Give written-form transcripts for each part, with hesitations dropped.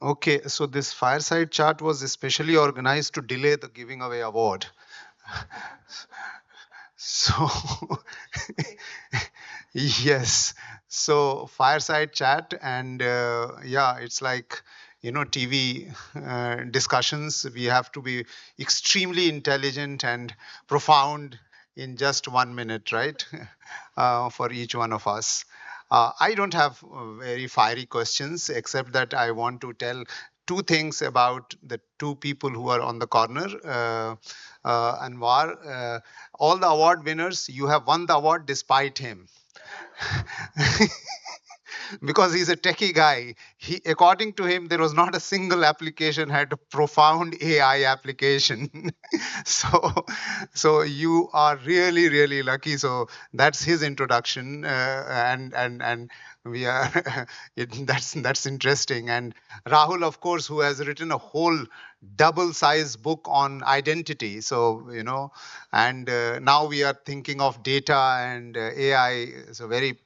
Okay, so this fireside chat was especially organized to delay the giving away award. So, yes. So fireside chat, and yeah, it's like, TV discussions. We have to be extremely intelligent and profound in just 1 minute, right? For each one of us. I don't have very fiery questions, except that I want to tell two things about the two people who are on the corner. Anwar, all the award winners, you have won the award despite him. Because he's a techie guy. According to him, there was not a single application had a profound AI application. so, so you are really, really lucky. So that's his introduction, and we are that's interesting. And Rahul, of course, who has written a whole double size book on identity. So and now we are thinking of data and AI. So very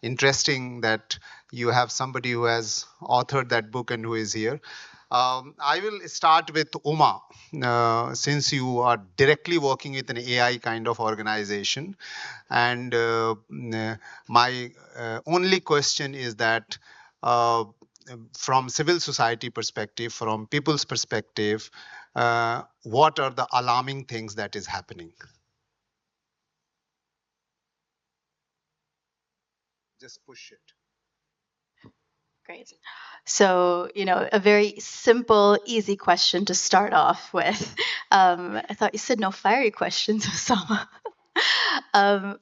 interesting that you have somebody who has authored that book and who is here. I will start with Uma, since you are directly working with an AI kind of organization. And my only question is that from civil society perspective, from people's perspective, what are the alarming things that is happening? Just push it. Great. So, a very simple, easy question to start off with. I thought you said no fiery questions, Osama.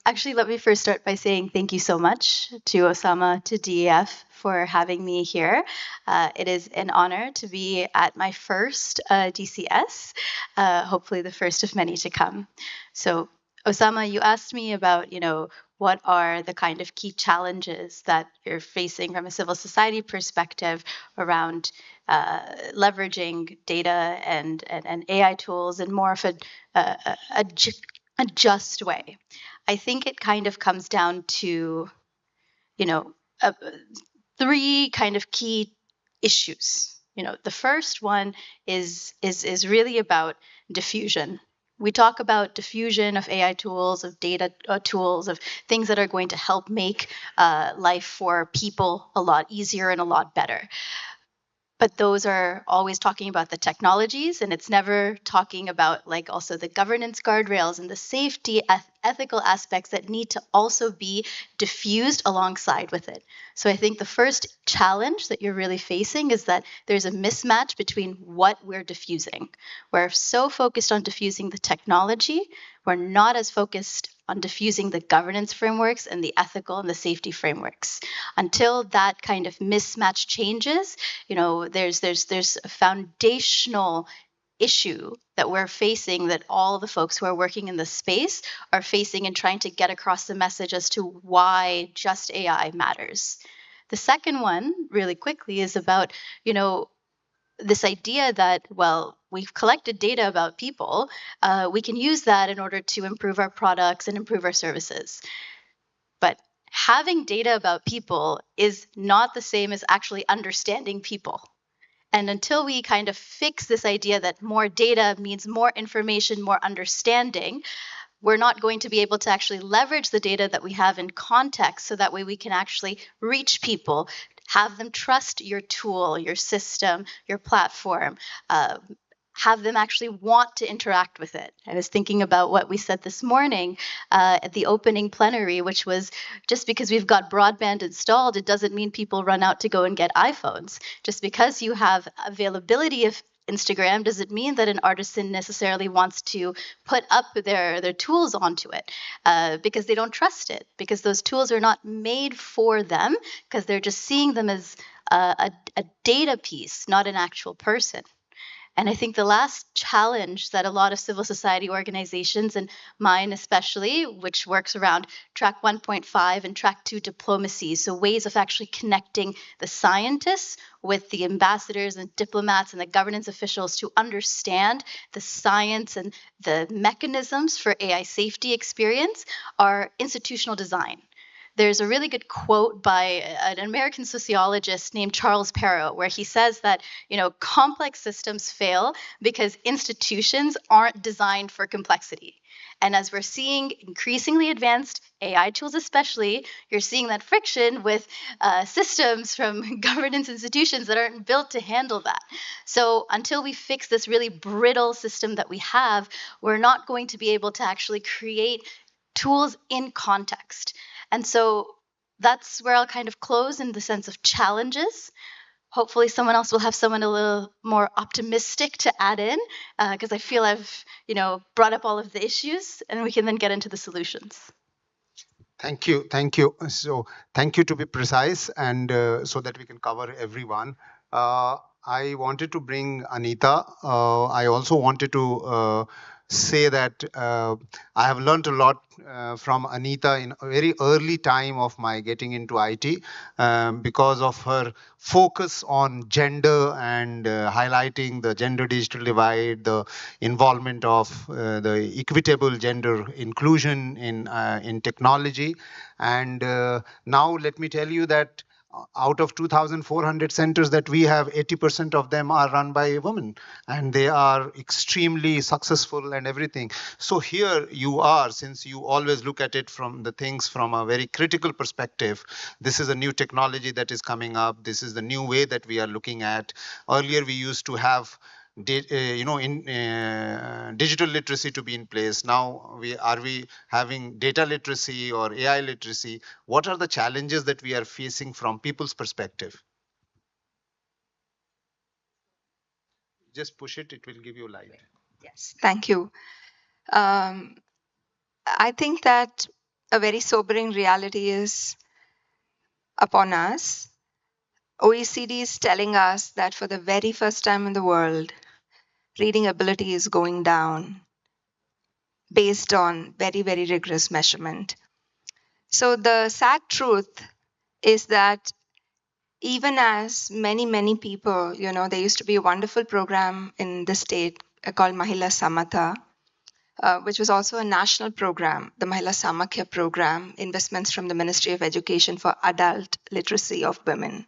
Actually, let me first start by saying thank you so much to Osama, to DEF for having me here. It is an honor to be at my first DCS, hopefully the first of many to come. So, Osama, you asked me about, what are the kind of key challenges that you're facing from a civil society perspective around leveraging data and AI tools in more of a just way. I think it kind of comes down to, uh, three kind of key issues. The first one is really about diffusion. We talk about diffusion of AI tools, of data tools, of things that are going to help make life for people a lot easier and a lot better. But those are always talking about the technologies, and it's never talking about like also the governance guardrails and the safety ethical aspects that need to also be diffused alongside with it. So I think the first challenge that you're really facing is that there's a mismatch between what we're diffusing. We're so focused on diffusing the technology, we're not as focused on diffusing the governance frameworks and the ethical and the safety frameworks. Until that kind of mismatch changes, there's a foundational issue that we're facing, that all the folks who are working in the space are facing, and trying to get across the message as to why just AI matters. The second one, really quickly, is about, this idea that, well, we've collected data about people, we can use that in order to improve our products and improve our services. But having data about people is not the same as actually understanding people. And until we kind of fix this idea that more data means more information, more understanding, we're not going to be able to actually leverage the data that we have in context, so that way we can actually reach people, have them trust your tool, your system, your platform, have them actually want to interact with it. I was thinking about what we said this morning at the opening plenary, which was, just because we've got broadband installed, it doesn't mean people run out to go and get iPhones. Just because you have availability of Instagram doesn't mean that an artisan necessarily wants to put up their tools onto it, because they don't trust it, because those tools are not made for them, because they're just seeing them as a data piece, not an actual person. And I think the last challenge that a lot of civil society organizations, and mine especially, which works around track 1.5 and track 2 diplomacy, so ways of actually connecting the scientists with the ambassadors and diplomats and the governance officials to understand the science and the mechanisms for AI safety experience, are institutional design. there's a really good quote by an American sociologist named Charles Perrow, where he says that, complex systems fail because institutions aren't designed for complexity. And as we're seeing increasingly advanced AI tools, especially, you're seeing that friction with systems from governance institutions that aren't built to handle that. So until we fix this really brittle system that we have, we're not going to be able to actually create tools in context. And so that's where I'll kind of close in the sense of challenges. Hopefully someone else will have someone a little more optimistic to add in, because I feel I've, brought up all of the issues, and we can then get into the solutions. Thank you. Thank you. So, thank you to be precise and so that we can cover everyone. I wanted to bring Anita. I also wanted to say that I have learned a lot from Anita in a very early time of my getting into IT because of her focus on gender and highlighting the gender digital divide, the involvement of the equitable gender inclusion in technology. And now let me tell you that out of 2,400 centers that we have, 80% of them are run by women, and they are extremely successful and everything. So here you are, since you always look at it from the things from a very critical perspective. This is a new technology that is coming up. This is the new way that we are looking at. Earlier, we used to have digital literacy to be in place. Now we having data literacy or AI literacy? What are the challenges that we are facing from people's perspective? Just push it, it will give you light. Yes, thank you. Um, I think that a very sobering reality is upon us. OECD is telling us that for the very first time in the world, reading ability is going down based on very, very rigorous measurement. So the sad truth is that even as many, many people, there used to be a wonderful program in the state called Mahila Samatha, which was also a national program, the Mahila Samakya program, investments from the Ministry of Education for adult literacy of women.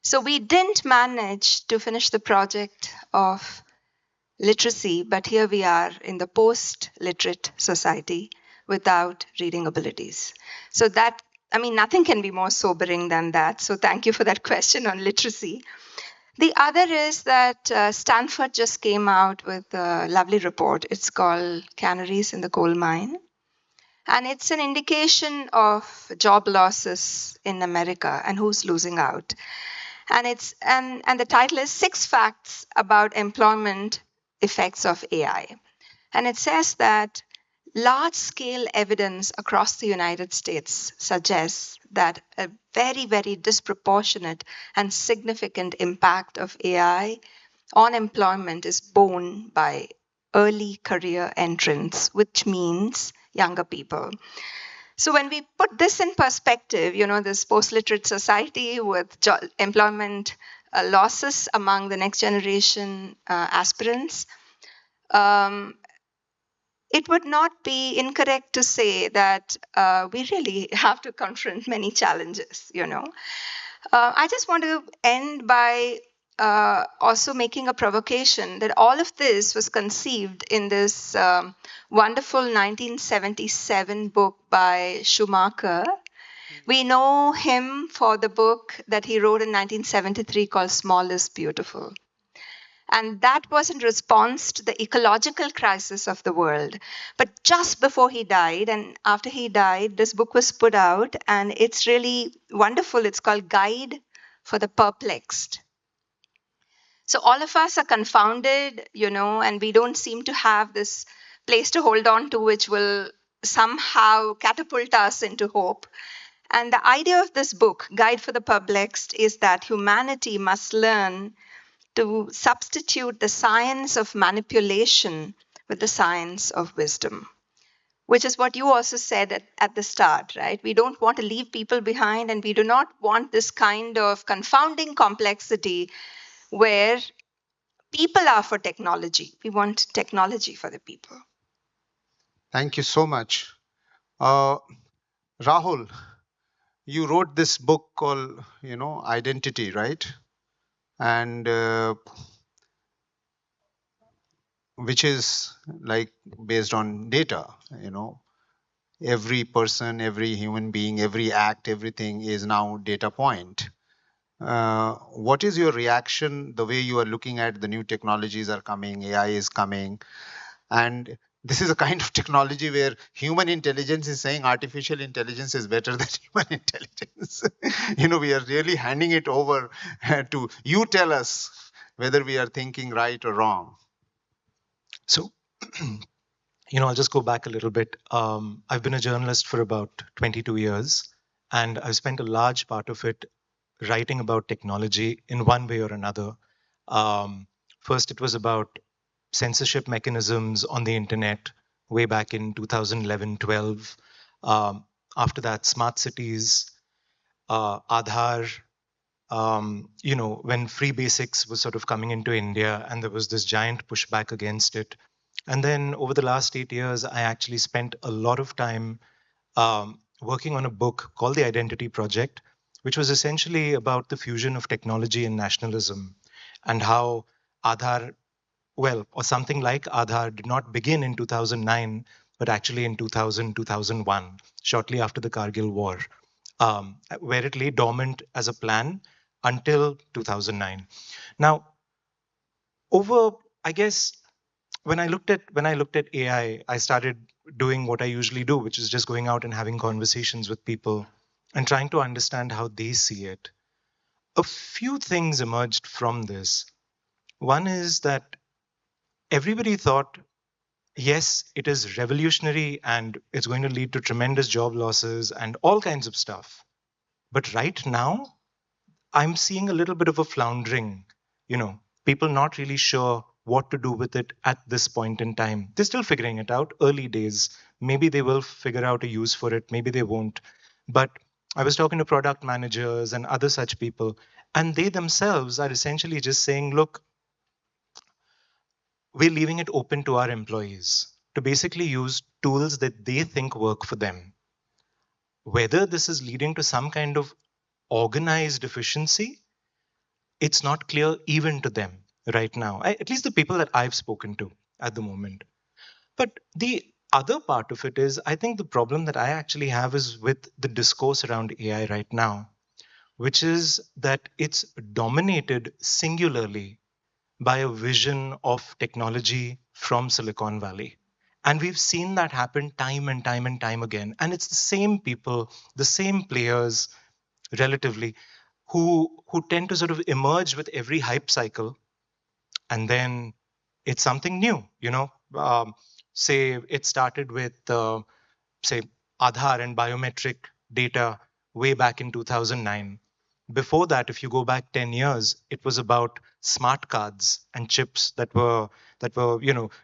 So we didn't manage to finish the project of literacy, but here we are in the post-literate society without reading abilities. So that, nothing can be more sobering than that. So thank you for that question on literacy. The other is that Stanford just came out with a lovely report. It's called Canaries in the Coal Mine. And it's an indication of job losses in America and who's losing out. And the title is 6 Facts About Employment Effects of AI. And it says that large-scale evidence across the United States suggests that a very, very disproportionate and significant impact of AI on employment is borne by early career entrants, which means younger people. So when we put this in perspective, this post-literate society with employment losses among the next generation aspirants, it would not be incorrect to say that we really have to confront many challenges, I just want to end by also making a provocation that all of this was conceived in this wonderful 1977 book by Schumacher. We know him for the book that he wrote in 1973 called Small is Beautiful. And that was in response to the ecological crisis of the world. But just before he died, and after he died, this book was put out, and it's really wonderful. It's called Guide for the Perplexed. So all of us are confounded, and we don't seem to have this place to hold on to, which will somehow catapult us into hope. And the idea of this book, Guide for the Perplexed, is that humanity must learn to substitute the science of manipulation with the science of wisdom, which is what you also said at the start, right? We don't want to leave people behind, and we do not want this kind of confounding complexity where people are for technology. We want technology for the people. Thank you so much. Rahul, you wrote this book called, Identity, right? And which is like based on data, you know. Every person, every human being, every act, everything is now data point. What is your reaction the way you are looking at the new technologies are coming, AI is coming, and this is a kind of technology where human intelligence is saying artificial intelligence is better than human intelligence. We are really handing it over to you. Tell us whether we are thinking right or wrong. So, I'll just go back a little bit. I've been a journalist for about 22 years, and I've spent a large part of it writing about technology in one way or another. First, it was about censorship mechanisms on the internet way back in 2011 12. After that, smart cities, Aadhaar, when Free Basics was sort of coming into India, and there was this giant pushback against it. And then over the last 8 years, I actually spent a lot of time working on a book called The Identity Project, which was essentially about the fusion of technology and nationalism, and how Aadhaar, well, or something like Aadhaar, did not begin in 2009, but actually in 2000, 2001, shortly after the Kargil War, where it lay dormant as a plan until 2009. Now, over, I guess, when I looked at AI, I started doing what I usually do, which is just going out and having conversations with people and trying to understand how they see it. A few things emerged from this. One is that everybody thought, yes, it is revolutionary and it's going to lead to tremendous job losses and all kinds of stuff. But right now, I'm seeing a little bit of a floundering, people not really sure what to do with it at this point in time. They're still figuring it out, early days. Maybe they will figure out a use for it, maybe they won't. But I was talking to product managers and other such people, and they themselves are essentially just saying, look, we're leaving it open to our employees to basically use tools that they think work for them. Whether this is leading to some kind of organized efficiency, it's not clear even to them right now, at least the people that I've spoken to at the moment. But the other part of it is, I think the problem that I actually have is with the discourse around AI right now, which is that it's dominated singularly by a vision of technology from Silicon Valley. And we've seen that happen time and time and time again. And it's the same people, the same players, relatively, who tend to sort of emerge with every hype cycle, and then it's something new. Say it started with say Aadhaar and biometric data way back in 2009. Before that, if you go back 10 years, it was about smart cards and chips that were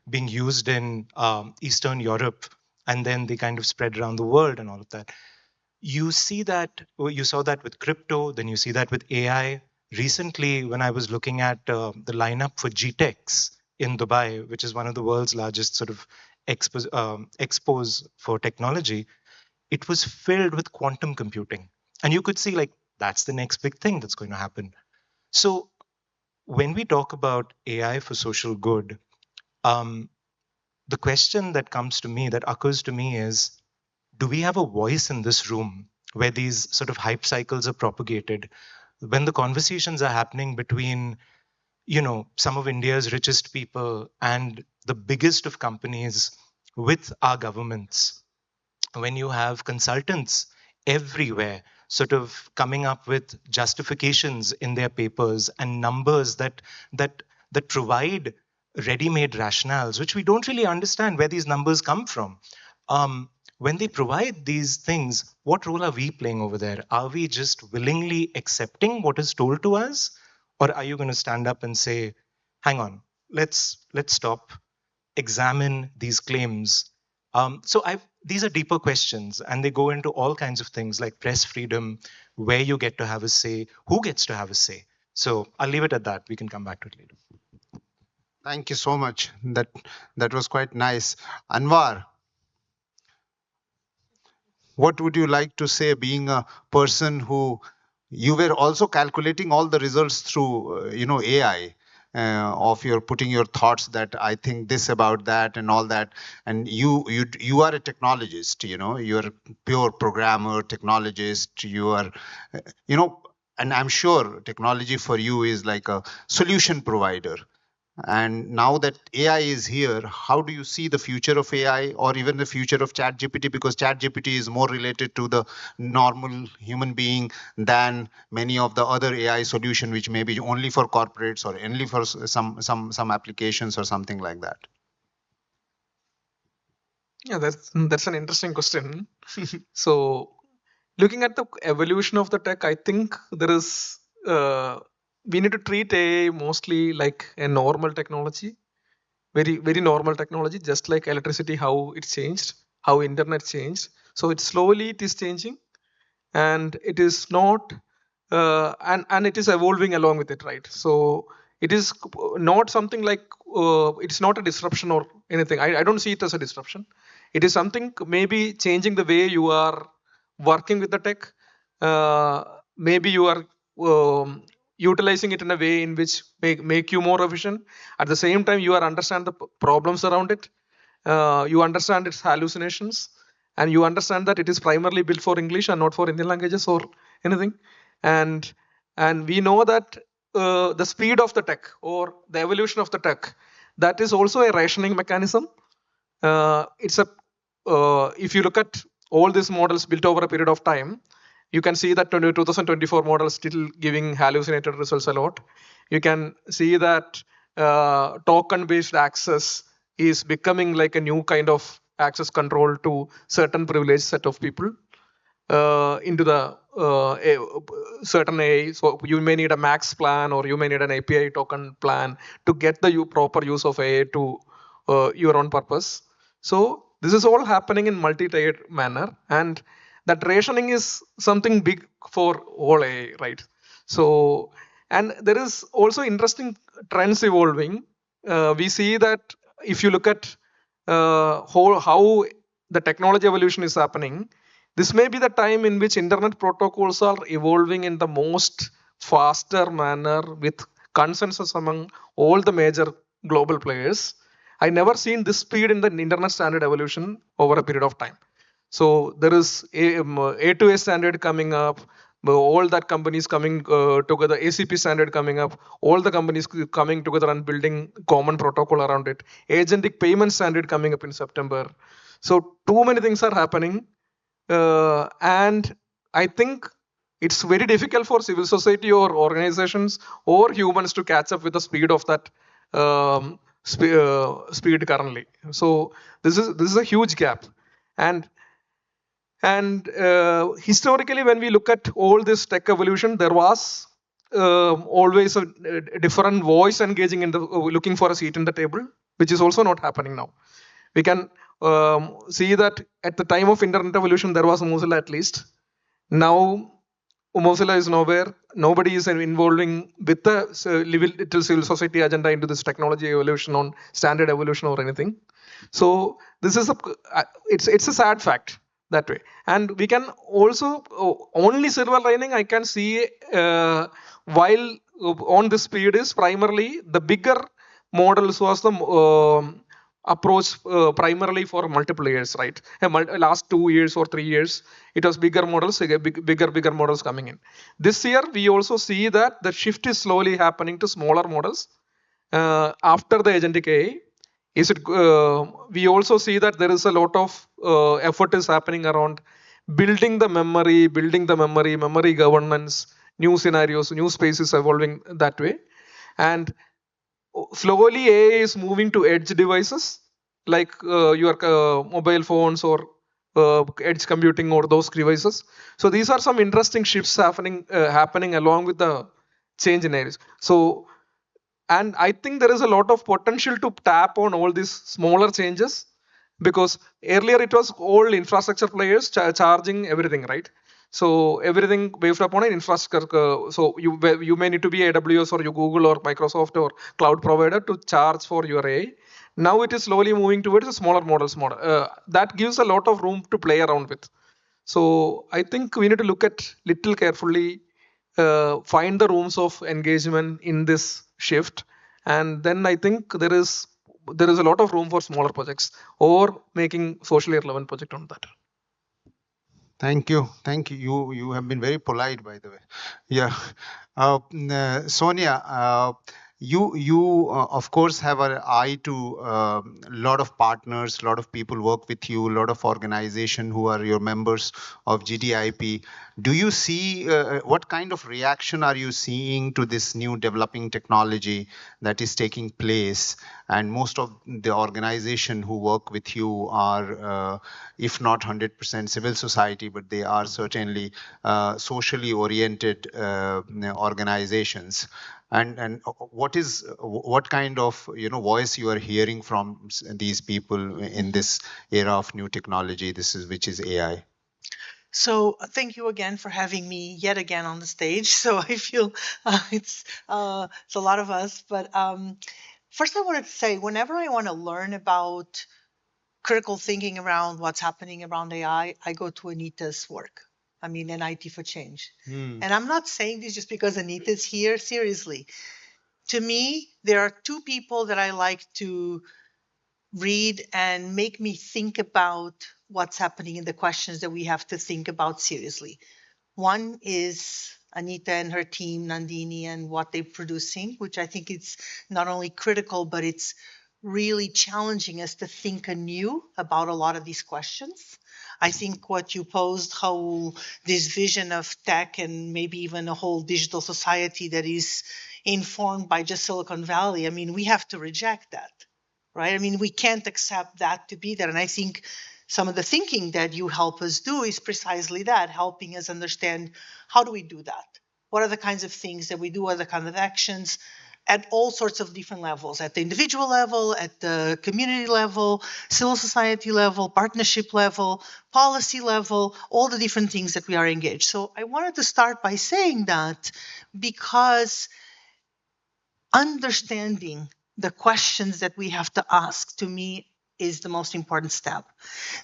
being used in Eastern Europe, and then they kind of spread around the world and all of that. You saw that with crypto, then you see that with AI. Recently, when I was looking at the lineup for GTEx in Dubai, which is one of the world's largest sort of expos for technology, it was filled with quantum computing. And you could see, like, that's the next big thing that's going to happen. So when we talk about AI for social good, the question that comes to me, that occurs to me, is, do we have a voice in this room where these sort of hype cycles are propagated, when the conversations are happening between some of India's richest people and the biggest of companies with our governments, when you have consultants everywhere sort of coming up with justifications in their papers and numbers that that provide ready-made rationales, which we don't really understand where these numbers come from. When they provide these things, what role are we playing over there? Are we just willingly accepting what is told to us, or are you going to stand up and say, hang on, let's stop, examine these claims? These are deeper questions, and they go into all kinds of things like press freedom, where you get to have a say, who gets to have a say. So I'll leave it at that. We can come back to it later. Thank you so much. That was quite nice. Anwar, What would you like to say, being a person who you were also calculating all the results through AI, of your putting your thoughts that I think this about that and all that, and you are a technologist, you're a pure programmer technologist, you are you know and I'm sure technology for you is like a solution provider. And now that AI is here, how do you see the future of AI, or even the future of ChatGPT? Because ChatGPT is more related to the normal human being than many of the other AI solution, which may be only for corporates or only for some applications or something like that. Yeah, that's an interesting question. So, looking at the evolution of the tech, I think there is we need to treat AI mostly like a normal technology, very normal technology, just like electricity, how it changed, how internet changed. So it slowly it is changing, and it is not and it is evolving along with it, right? So it is not something like it's not a disruption or anything. I don't see it as a disruption. It is something maybe changing the way you are working with the tech. Maybe you are utilizing it in a way in which make you more efficient. At the same time, you are understand the problems around it. You understand its hallucinations, and you understand that it is primarily built for English and not for Indian languages or anything. And we know that the speed of the tech or the evolution of the tech, that is also a rationing mechanism. It's a if you look at all these models built over a period of time, you can see that 2024 models still giving hallucinated results a lot. You can see that token based access is becoming like a new kind of access control to certain privileged set of people into the certain AI. So you may need a max plan, or you may need an API token plan to get the proper use of AI to your own purpose. So this is all happening in multi-tiered manner, and that rationing is something big for all AI, right? So, and there is also interesting trends evolving. We see that if you look at how the technology evolution is happening, this may be the time in which internet protocols are evolving in the most faster manner with consensus among all the major global players. I never seen this speed in the internet standard evolution over a period of time. So there is A2A standard coming up, all that companies coming together, ACP standard coming up, all the companies coming together and building common protocol around it, agentic payment standard coming up in September. So too many things are happening, and I think it's very difficult for civil society or organizations or humans to catch up with the speed of that speed currently. So this is a huge gap, and historically, when we look at all this tech evolution, there was always a different voice engaging in the looking for a seat in the table, which is also not happening now. We can see that at the time of internet evolution, there was Mozilla at least. Now Mozilla is nowhere. Nobody is involving with the little civil society agenda into this technology evolution on standard evolution or anything. So this is it's a sad fact that way. And we can also only silver lining I can see while on this period is primarily the bigger models was the approach primarily for multiple years, right? Last 2 years or 3 years, it was bigger models, bigger models coming in. This year, we also see that the shift is slowly happening to smaller models after the agentic AI. We also see that there is a lot of effort is happening around building the memory governance, new scenarios, new spaces evolving that way. And slowly AI is moving to edge devices like your mobile phones or edge computing or those devices. So these are some interesting shifts happening along with the change in areas. So, and I think there is a lot of potential to tap on all these smaller changes, because earlier it was all infrastructure players charging everything, right? So everything based upon an infrastructure. So you may need to be AWS or you Google or Microsoft or cloud provider to charge for your AI. Now it is slowly moving towards a smaller models model. That gives a lot of room to play around with. So I think we need to look at little carefully, find the rooms of engagement in this shift, and then I think there is a lot of room for smaller projects or making socially relevant project on that. Thank you. Thank you. You have been very polite, by the way. Yeah. Sonia, you of course have an eye to a lot of partners, a lot of people work with you, a lot of organization who are your members of GDIP. Do you see what kind of reaction are you seeing to this new developing technology that is taking place? And most of the organization who work with you are, if not 100% civil society, but they are certainly socially oriented organizations. And what kind of voice you are hearing from these people in this era of new technology, which is AI? So thank you again for having me yet again on the stage. So I feel it's a lot of us. But first, I wanted to say, whenever I want to learn about critical thinking around what's happening around AI, I go to Anita's work. I mean, NIT for Change. And I'm not saying this just because Anita's here. Seriously, to me, there are two people that I like to read and make me think about what's happening and the questions that we have to think about seriously. One is Anita and her team, Nandini, and what they're producing, which I think it's not only critical, but it's really challenging us to think anew about a lot of these questions. I think what you posed, how this vision of tech and maybe even a whole digital society that is informed by just Silicon Valley, I mean, we have to reject that, right? I mean, we can't accept that to be there. And I think some of the thinking that you help us do is precisely that, helping us understand how do we do that? What are the kinds of things that we do? What are the kind of actions at all sorts of different levels, at the individual level, at the community level, civil society level, partnership level, policy level, all the different things that we are engaged. So I wanted to start by saying that because understanding the questions that we have to ask, to me, is the most important step.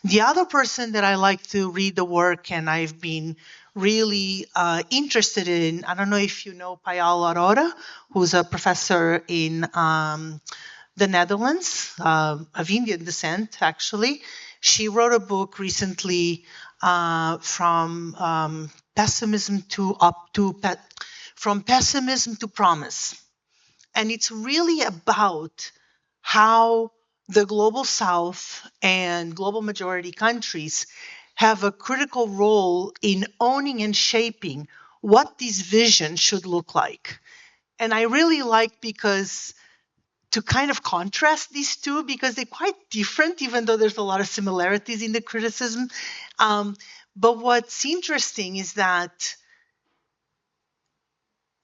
The other person that I like to read the work and I've been really interested in, I don't know if you know Payal Aurora, who's a professor in the Netherlands, of Indian descent, actually. She wrote a book recently from pessimism to promise. And it's really about how the global south and global majority countries have a critical role in owning and shaping what this vision should look like. And I really like because to kind of contrast these two, because they're quite different, even though there's a lot of similarities in the criticism. But what's interesting is that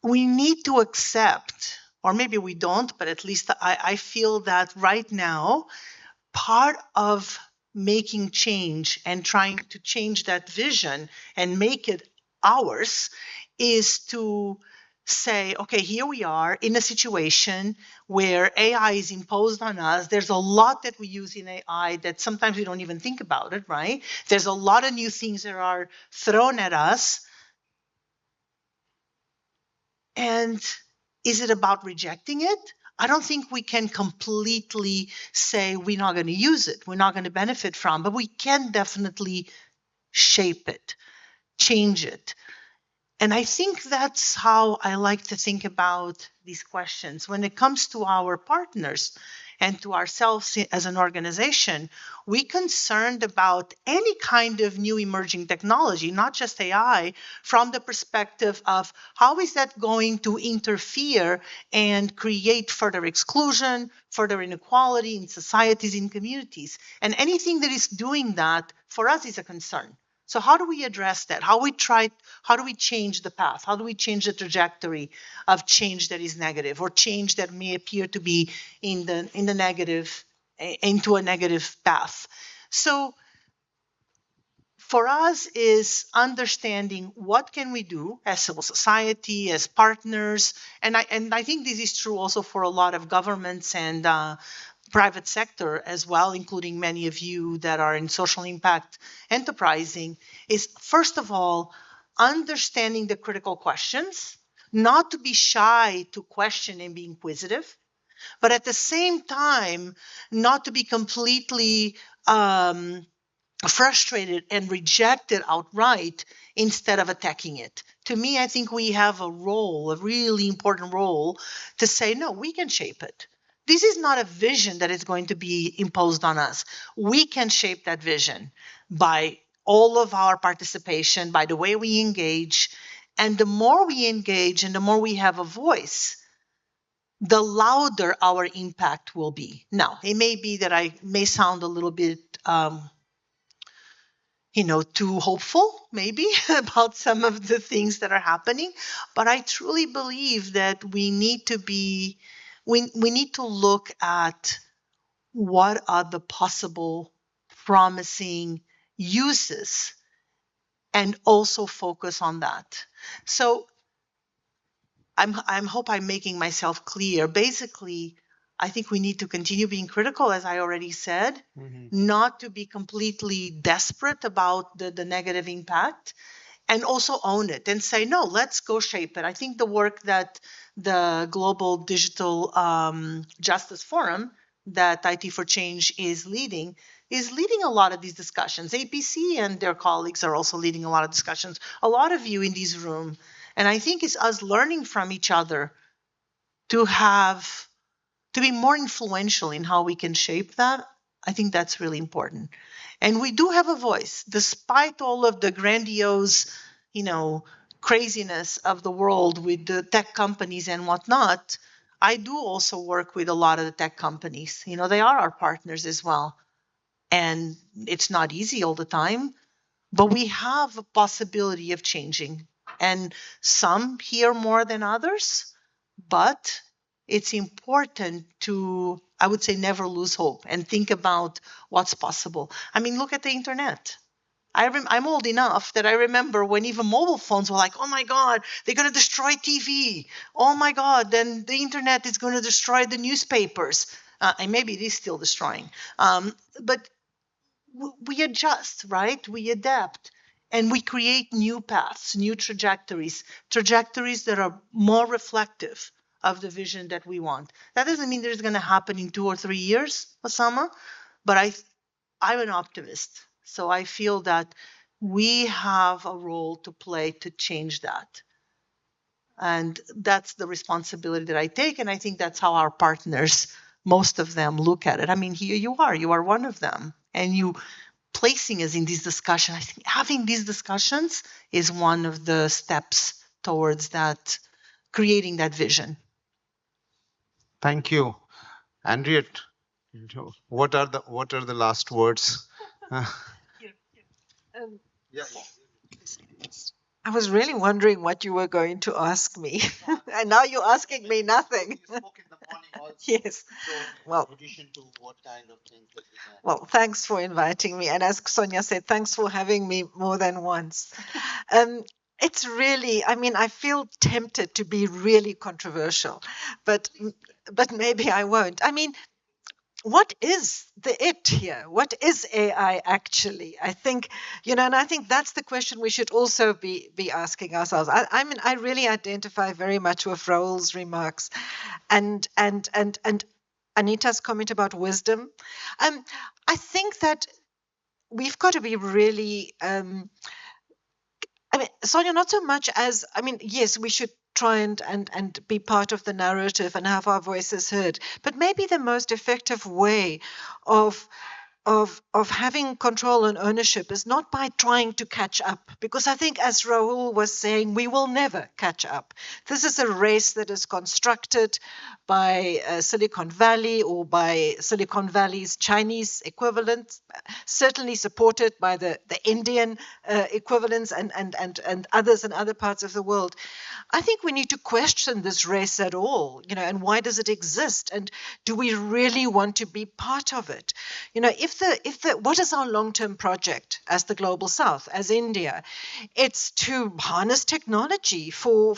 we need to accept, or maybe we don't, but at least I feel that right now, part of making change and trying to change that vision and make it ours is to say, okay, here we are in a situation where AI is imposed on us. There's a lot that we use in AI that sometimes we don't even think about it, right? There's a lot of new things that are thrown at us. And is it about rejecting it? I don't think we can completely say we're not going to use it, we're not going to benefit from, but we can definitely shape it, change it. And I think that's how I like to think about these questions. When it comes to our partners and to ourselves as an organization, we're concerned about any kind of new emerging technology, not just AI, from the perspective of how is that going to interfere and create further exclusion, further inequality in societies, in communities. And anything that is doing that for us is a concern. So how do we address that? How do we change the path? How do we change the trajectory of change that is negative or change that may appear to be in the negative, into a negative path? So for us is understanding what can we do as civil society, as partners, and I think this is true also for a lot of governments and private sector as well, including many of you that are in social impact enterprising, is first of all, understanding the critical questions, not to be shy to question and be inquisitive, but at the same time, not to be completely frustrated and reject it outright instead of attacking it. To me, I think we have a role, a really important role, to say, no, we can shape it. This is not a vision that is going to be imposed on us. We can shape that vision by all of our participation, by the way we engage. And the more we engage and the more we have a voice, the louder our impact will be. Now, it may be that I may sound a little bit too hopeful maybe about some of the things that are happening, but I truly believe that we need to look at what are the possible promising uses and also focus on that. So I hope I'm making myself clear. Basically, I think we need to continue being critical, as I already said, not to be completely desperate about the negative impact, and also own it and say, no, let's go shape it. I think the work that the Global Digital Justice Forum that IT for Change is leading a lot of these discussions. APC and their colleagues are also leading a lot of discussions. A lot of you in this room. And I think it's us learning from each other to be more influential in how we can shape that. I think that's really important. And we do have a voice, despite all of the grandiose, craziness of the world with the tech companies and whatnot. I do also work with a lot of the tech companies. They are our partners as well. And it's not easy all the time, but we have a possibility of changing. And some here more than others, but it's important to, I would say, never lose hope and think about what's possible. I mean, look at the internet. I'm old enough that I remember when even mobile phones were like, oh my God, they're going to destroy TV. Oh my God, then the internet is going to destroy the newspapers. And maybe it is still destroying. But we adjust, right? We adapt. And we create new paths, new trajectories that are more reflective of the vision that we want. That doesn't mean there's going to happen in 2 or 3 years, Osama, but I'm an optimist. So I feel that we have a role to play to change that. And that's the responsibility that I take. And I think that's how our partners, most of them, look at it. I mean, here you are one of them. And you placing us in this discussion, I think having these discussions is one of the steps towards that, creating that vision. Thank you. Henriette, what are the last words? I was really wondering what you were going to ask me, and now you're asking me nothing. You spoke in the morning also. Yes. So, Well, in addition to what kind of things that we can. well, thanks for inviting me, and as Sonia said, thanks for having me more than once. It's really, I mean, I feel tempted to be really controversial, but maybe I won't. I mean, what is the it here? What is AI actually? I think, and I think that's the question we should also be asking ourselves. I mean, I really identify very much with Raoul's remarks and Anita's comment about wisdom. I think that we've got to be really, I mean, Sonia, not so much as, I mean, yes, we should try and be part of the narrative and have our voices heard. But maybe the most effective way of having control and ownership is not by trying to catch up, because I think, as Raoul was saying, we will never catch up. This is a race that is constructed by Silicon Valley or by Silicon Valley's Chinese equivalent, certainly supported by the Indian equivalents and others in other parts of the world. I think we need to question this race at all, and why does it exist? And do we really want to be part of it? If what is our long-term project as the global south, as India? It's to harness technology for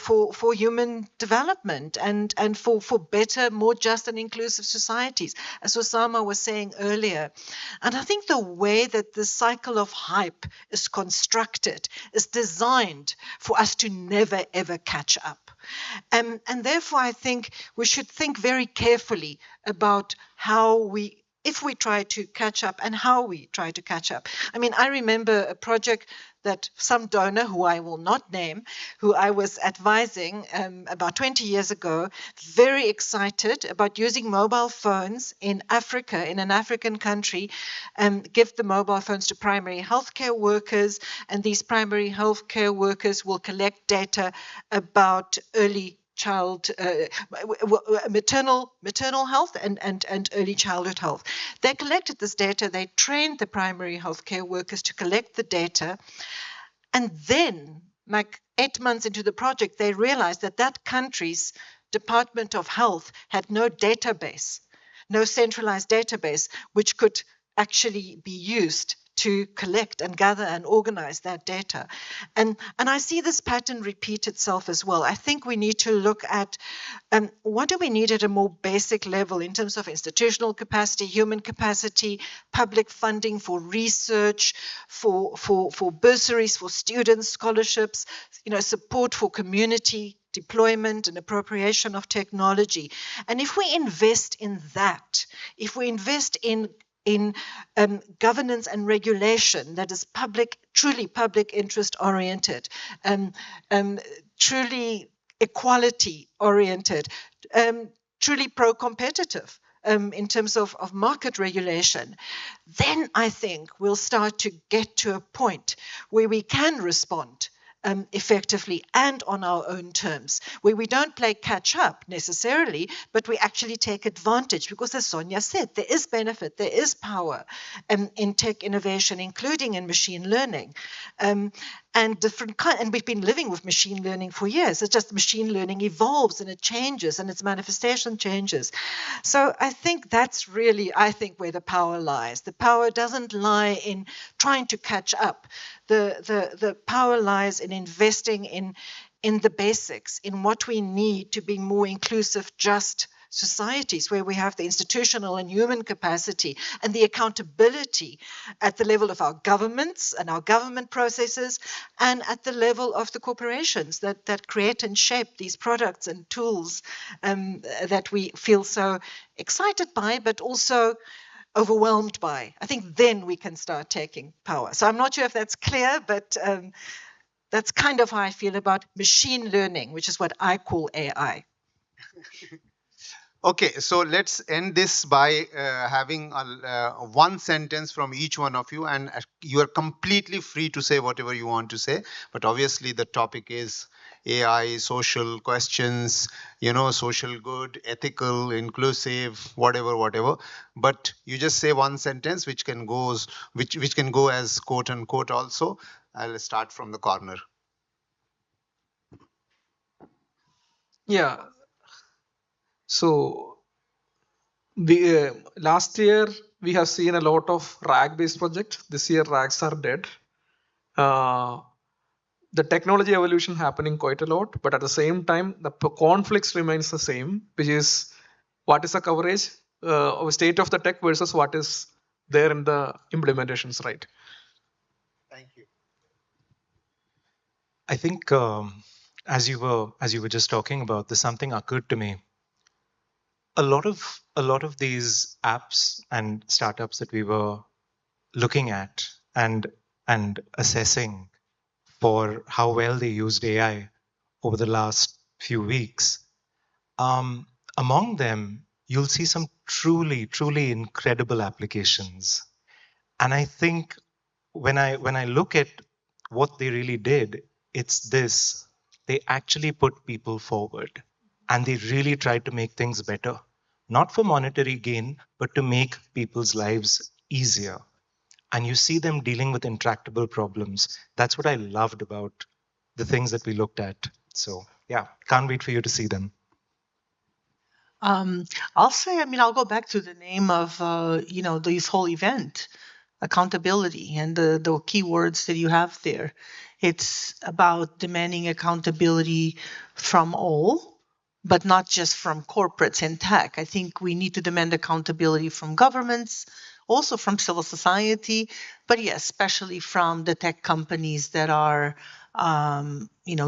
human development and for better, more just and inclusive societies, as Osama was saying earlier. And I think the way that the cycle of hype is constructed is designed for us to never ever catch up. And therefore, I think we should think very carefully about if we try to catch up and how we try to catch up. I mean, I remember a project that some donor, who I will not name, who I was advising about 20 years ago, very excited about using mobile phones in Africa, in an African country, give the mobile phones to primary healthcare workers, and these primary healthcare workers will collect data about early maternal health and early childhood health. They collected this data, they trained the primary healthcare workers to collect the data, and then, like 8 months into the project, they realized that that country's Department of Health had no database, no centralized database, which could actually be used to collect and gather and organize that data. And I see this pattern repeat itself as well. I think we need to look at what do we need at a more basic level in terms of institutional capacity, human capacity, public funding for research, for bursaries for students, scholarships, support for community deployment and appropriation of technology. And if we invest in that, if we invest in governance and regulation that is truly public interest oriented, truly equality oriented, truly pro-competitive in terms of market regulation, then I think we'll start to get to a point where we can respond effectively and on our own terms, where we don't play catch up necessarily, but we actually take advantage, because as Sonia said, there is benefit, there is power in tech innovation, including in machine learning. And we've been living with machine learning for years. It's just machine learning evolves and it changes and its manifestation changes. So I think that's really, where the power lies. The power doesn't lie in trying to catch up. The power lies in investing in the basics, in what we need to be more inclusive, just societies, where we have the institutional and human capacity and the accountability at the level of our governments and our government processes, and at the level of the corporations that create and shape these products and tools that we feel so excited by, but also overwhelmed by. I think then we can start taking power. So I'm not sure if that's clear, but that's kind of how I feel about machine learning, which is what I call AI. Okay, so let's end this by having one sentence from each one of you, and you are completely free to say whatever you want to say. But obviously, the topic is AI, social questions, social good, ethical, inclusive, whatever. But you just say one sentence, which can go as quote unquote. Also, I'll start from the corner. Yeah. So the last year we have seen a lot of RAG-based projects. This year RAGs are dead. The technology evolution happening quite a lot, but at the same time the conflicts remains the same, which is what is the coverage of state of the tech versus what is there in the implementations, right? Thank you. I think as you were just talking about, there's something occurred to me. A lot of these apps and startups that we were looking at and assessing for how well they used AI over the last few weeks, among them you'll see some truly incredible applications. And I think when I look at what they really did, it's this: they actually put people forward. And they really tried to make things better, not for monetary gain, but to make people's lives easier. And you see them dealing with intractable problems. That's what I loved about the things that we looked at. So yeah, can't wait for you to see them. Um, I'll say, I mean, I'll go back to the name of, this whole event, accountability, and the key words that you have there. It's about demanding accountability from all, but not just from corporates and tech. I think we need to demand accountability from governments, also from civil society, but yes, especially from the tech companies that are,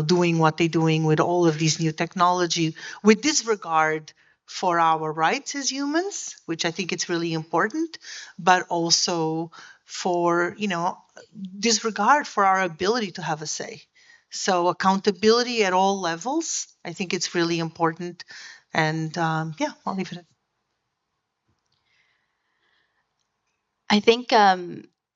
doing what they're doing with all of these new technology with disregard for our rights as humans, which I think it's really important, but also for, disregard for our ability to have a say. So accountability at all levels, I think it's really important. And yeah, I'll leave it at. I think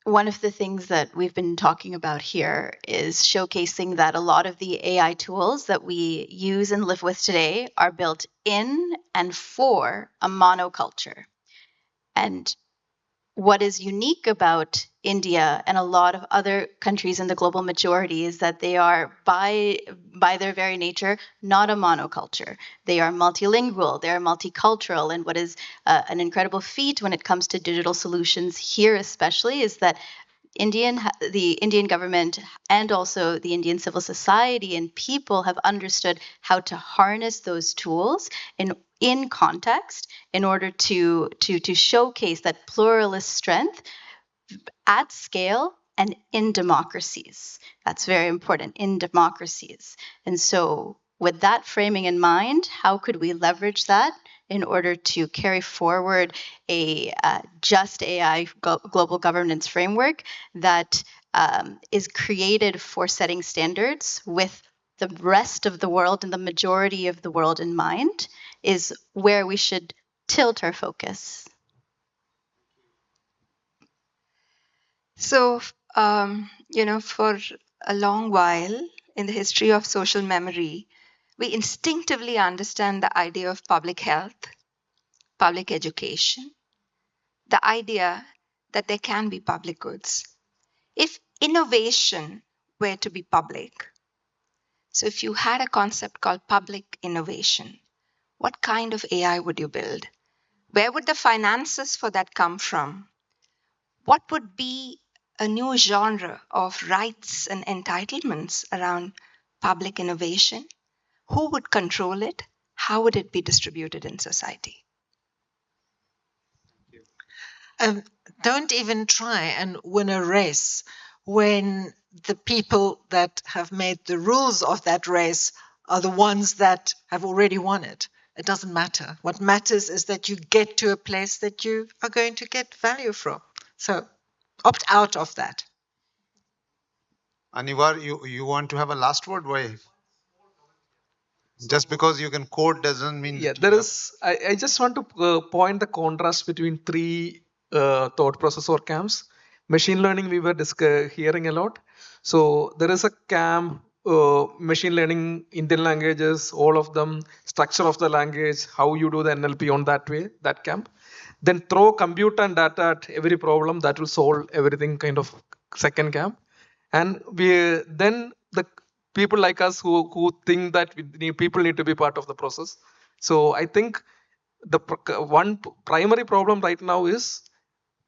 one of the things that we've been talking about here is showcasing that a lot of the AI tools that we use and live with today are built in and for a monoculture. And what is unique about India and a lot of other countries in the global majority is that they are, by their very nature, not a monoculture. They are multilingual, they are multicultural, and what is an incredible feat when it comes to digital solutions here especially is that the Indian government and also the Indian civil society and people have understood how to harness those tools in context in order to showcase that pluralist strength at scale and in democracies. That's very important, in democracies. And so, with that framing in mind, how could we leverage that in order to carry forward a just AI global governance framework that is created for setting standards with the rest of the world and the majority of the world in mind, is where we should tilt our focus. So, for a long while in the history of social memory, we instinctively understand the idea of public health, public education, the idea that there can be public goods. If innovation were to be public, so if you had a concept called public innovation, what kind of AI would you build? Where would the finances for that come from? What would be a new genre of rights and entitlements around public innovation? Who would control it? How would it be distributed in society? Um, don't even try and win a race when the people that have made the rules of that race are the ones that have already won it. It doesn't matter. What matters is that you get to a place that you are going to get value from. So opt out of that. Anivar, you want to have a last word? Why? Just because you can code doesn't mean Yeah, that there you have. is. I just want to point the contrast between three thought process or camps. Machine learning, we were hearing a lot. So there is a camp, machine learning, Indian languages, all of them, structure of the language, how you do the NLP on that way, that camp. Then throw computer and data at every problem, that will solve everything, kind of second camp. And then the people like us who think that people need to be part of the process. So I think the one primary problem right now is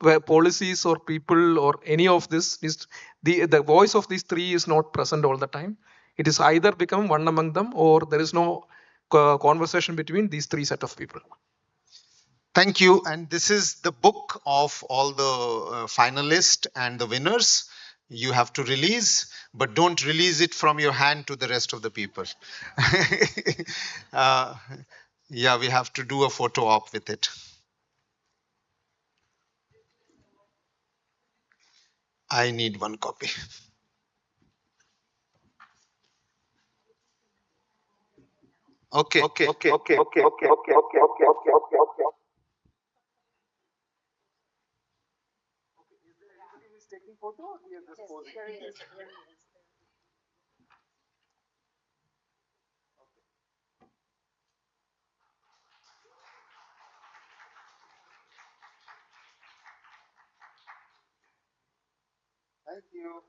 where policies or people or any of this is the voice of these three is not present all the time. It is either become one among them or there is no conversation between these three set of people. Thank you. And this is the book of all the finalists and the winners. You have to release, but don't release it from your hand to the rest of the people. uh, yeah, we have to do a photo op with it. I need one copy. Okay. Thank you.